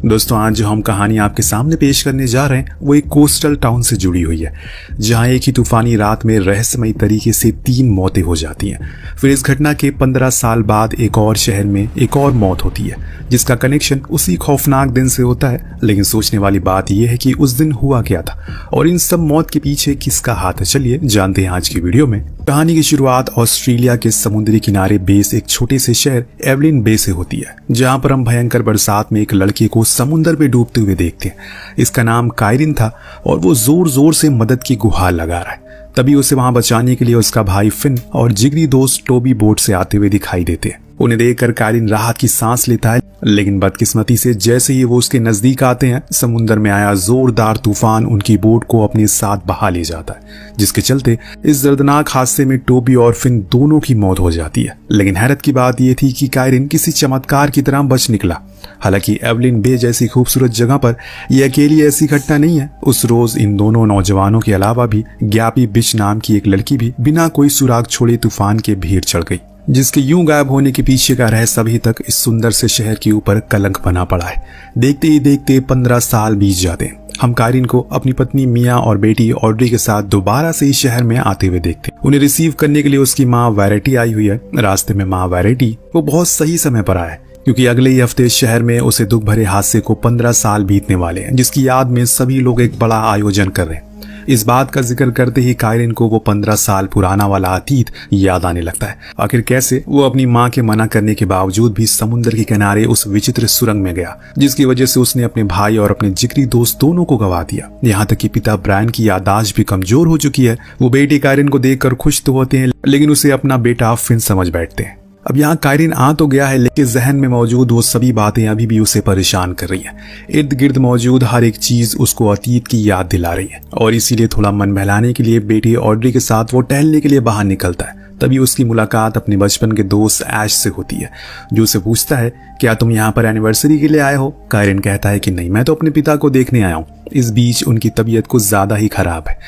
दोस्तों आज जो हम कहानी आपके सामने पेश करने जा रहे हैं वो एक कोस्टल टाउन से जुड़ी हुई है, जहां एक ही तूफानी रात में रहस्यमयी तरीके से 3 मौतें हो जाती हैं। फिर इस घटना के 15 साल बाद एक और शहर में एक और मौत होती है, जिसका कनेक्शन उसी खौफनाक दिन से होता है। लेकिन सोचने वाली बात यह है कि उस दिन हुआ क्या था और इन सब मौत के पीछे किसका हाथ है। चलिए जानते हैं आज की वीडियो में। कहानी की शुरुआत ऑस्ट्रेलिया के समुद्री किनारे बेस एक छोटे से शहर एवलिन बे से होती है, जहां पर हम भयंकर बरसात में एक लड़के को समुद्र में डूबते हुए देखते हैं। इसका नाम कायरिन था और वो जोर जोर से मदद की गुहार लगा रहा है। तभी उसे वहां बचाने के लिए उसका भाई फिन और जिगरी दोस्त टोबी बोट से आते हुए दिखाई देते हैं। उन्हें देखकर कायरिन राहत की सांस लेता है, लेकिन बदकिस्मती से जैसे ही वो उसके नजदीक आते हैं, समुद्र में आया जोरदार तूफान उनकी बोट को अपने साथ बहा ले जाता है, जिसके चलते इस दर्दनाक हादसे में टोबी और फिन दोनों की मौत हो जाती है। लेकिन हैरत की बात यह थी कि कायरिन किसी चमत्कार की तरह बच निकला। हालांकि एवलिन बे जैसी खूबसूरत जगह पर यह अकेली ऐसी घटना नहीं है। उस रोज इन दोनों नौजवानों के अलावा भी गैपी बिच नाम की एक लड़की भी बिना कोई सुराग छोड़े तूफान के भीड़ चढ़ गई, जिसके यूं गायब होने के पीछे का रहस्य अभी तक इस सुंदर से शहर के ऊपर कलंक बना पड़ा है। देखते ही देखते 15 साल बीत जाते हैं। हम कायरिन को अपनी पत्नी मिया और बेटी ऑड्री के साथ दोबारा से इस शहर में आते हुए देखते हैं। उन्हें रिसीव करने के लिए उसकी माँ वैरेटी आई हुई है। रास्ते में माँ वैरेटी वो बहुत सही समय पर आया है, क्योंकि अगले ही हफ्ते शहर में उसे दुख भरे हादसे को 15 साल बीतने वाले हैं, जिसकी याद में सभी लोग एक बड़ा आयोजन कर रहे हैं। इस बात का जिक्र करते ही कायरिन को वो 15 साल पुराना वाला अतीत याद आने लगता है। आखिर कैसे वो अपनी माँ के मना करने के बावजूद भी समुद्र के किनारे उस विचित्र सुरंग में गया, जिसकी वजह से उसने अपने भाई और अपने जिगरी दोस्त दोनों को गवा दिया। यहाँ तक कि पिता ब्रायन की याददाश्त भी कमजोर हो चुकी है। वो बेटी कायरिन को देखकर खुश तो होते हैं, लेकिन उसे अपना बेटा फिन समझ बैठते हैं। अब यहाँ कायरिन आ तो गया है, लेकिन जहन में मौजूद वो सभी बातें अभी भी उसे परेशान कर रही हैं। इर्द गिर्द मौजूद हर एक चीज उसको अतीत की याद दिला रही है, और इसीलिए थोड़ा मन बहलाने के लिए बेटी ऑड्री के साथ वो टहलने के लिए बाहर निकलता है। तभी उसकी मुलाकात अपने बचपन के दोस्त ऐश से होती है, जो उसे पूछता है, क्या तुम यहाँ पर एनिवर्सरी के लिए आए हो? कायरिन कहता है कि नहीं, मैं तो अपने पिता को देखने आया हूँ। इस बीच उनकी तबीयत कुछ ज्यादा ही खराब है।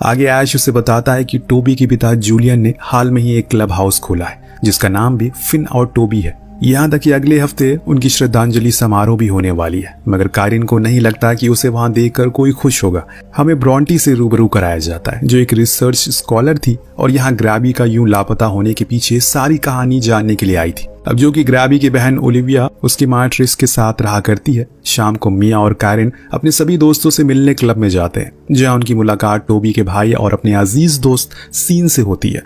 आगे ऐश उसे बताता है कि टोबी के पिता जूलियन ने हाल में ही एक क्लब हाउस खोला है, जिसका नाम भी फिन और टोबी है। यहाँ तक कि अगले हफ्ते उनकी श्रद्धांजलि समारोह भी होने वाली है, मगर कायरिन को नहीं लगता कि उसे वहां देखकर कोई खुश होगा। हमें ब्रॉन्टी से रूबरू कराया जाता है, जो एक रिसर्च स्कॉलर थी और यहाँ ग्रैबी का यूं लापता होने के पीछे सारी कहानी जानने के लिए आई थी। अब जो कि ग्रैबी की बहन ओलिविया उसकी माँ ट्रिस के साथ रहा करती है। शाम को मिया और कायरिन अपने सभी दोस्तों से मिलने क्लब में जाते हैं, जहाँ उनकी मुलाकात टोबी के भाई और अपने अजीज दोस्त सीन से होती है।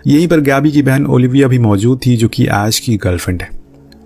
यहीं पर ग्रैबी की बहन ओलिविया भी मौजूद थी, जो कि ऐश की गर्लफ्रेंड है।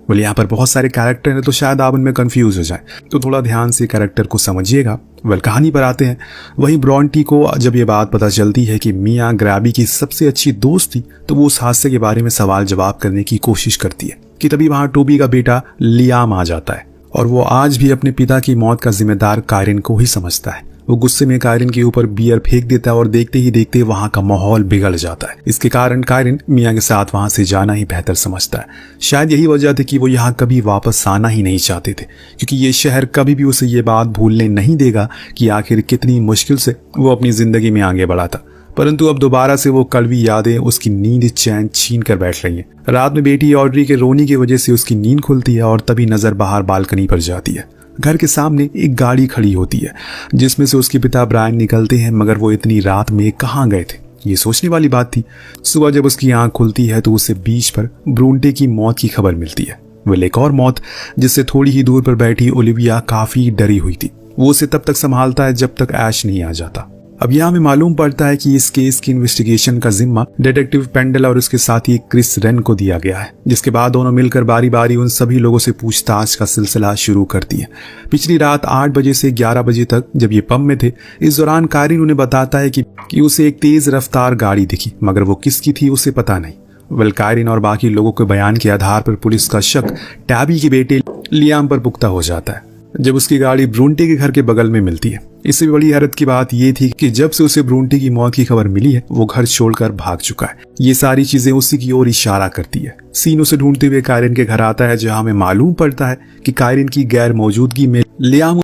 बोले यहाँ पर बहुत सारे कैरेक्टर हैं, तो शायद आप उनमें कंफ्यूज हो जाए, तो थोड़ा ध्यान से कैरेक्टर को समझिएगा। कहानी पर आते हैं। वहीं ब्रॉन्टी को जब ये बात पता चलती है कि मिया ग्रैबी की सबसे अच्छी दोस्त थी, तो वो उस हादसे के बारे में सवाल जवाब करने की कोशिश करती है कि तभी वहां टोबी का बेटा लियाम आ जाता है, और वो आज भी अपने पिता की मौत का जिम्मेदार कायरिन को ही समझता है। वो गुस्से में कायरिन के ऊपर बियर फेंक देता है और देखते ही देखते वहां का माहौल बिगड़ जाता है। इसके कारण कायरिन मिया के साथ वहां से जाना ही बेहतर समझता है। शायद यही वजह थी कि वो यहाँ कभी वापस आना ही नहीं चाहते थे, क्योंकि ये शहर कभी भी उसे ये बात भूलने नहीं देगा कि आखिर कितनी मुश्किल से वो अपनी जिंदगी में आगे बढ़ा था। परंतु अब दोबारा से वो कड़वी यादें उसकी नींद चैन छीन कर बैठ रही हैं। रात में बेटी ऑड्री के रोने की वजह से उसकी नींद खुलती है और तभी नजर बाहर बालकनी पर जाती है। घर के सामने एक गाड़ी खड़ी होती है, जिसमें से उसके पिता ब्रायन निकलते हैं, मगर वो इतनी रात में कहाँ गए थे, ये सोचने वाली बात थी। सुबह जब उसकी आंख खुलती है तो उसे बीच पर ब्रूंटे की मौत की खबर मिलती है। वह एक और मौत, जिससे थोड़ी ही दूर पर बैठी ओलिविया काफी डरी हुई थी। वो उसे तब तक संभालता है जब तक ऐश नहीं आ जाता। अब यहाँ हमें मालूम पड़ता है कि इस केस की इन्वेस्टिगेशन का जिम्मा डिटेक्टिव पेंडल और उसके साथी क्रिस रेन को दिया गया है, जिसके बाद दोनों मिलकर बारी बारी उन सभी लोगों से पूछताछ का सिलसिला शुरू करती है। पिछली रात 8 बजे से 11 बजे तक जब ये पब में थे, इस दौरान कायरिन उन्हें बताता है कि उसे एक तेज रफ्तार गाड़ी दिखी, मगर वो किसकी थी उसे पता नहीं। कायरिन और बाकी लोगों के बयान के आधार पर पुलिस का शक टैबी के बेटे लियाम पर पुख्ता हो जाता है, जब उसकी गाड़ी ब्रूंटे के घर के बगल में मिलती है। इससे बड़ी हैरत की बात यह थी कि जब से उसे ब्रूंटे की मौत की खबर मिली है, वो घर छोड़कर भाग चुका है। ये सारी चीजें उसी की ओर इशारा करती है। सीन उसे ढूंढते हुए कायरिन के घर आता है, जहां हमें मालूम पड़ता है कि कायरिन की गैर मौजूदगी में लियाम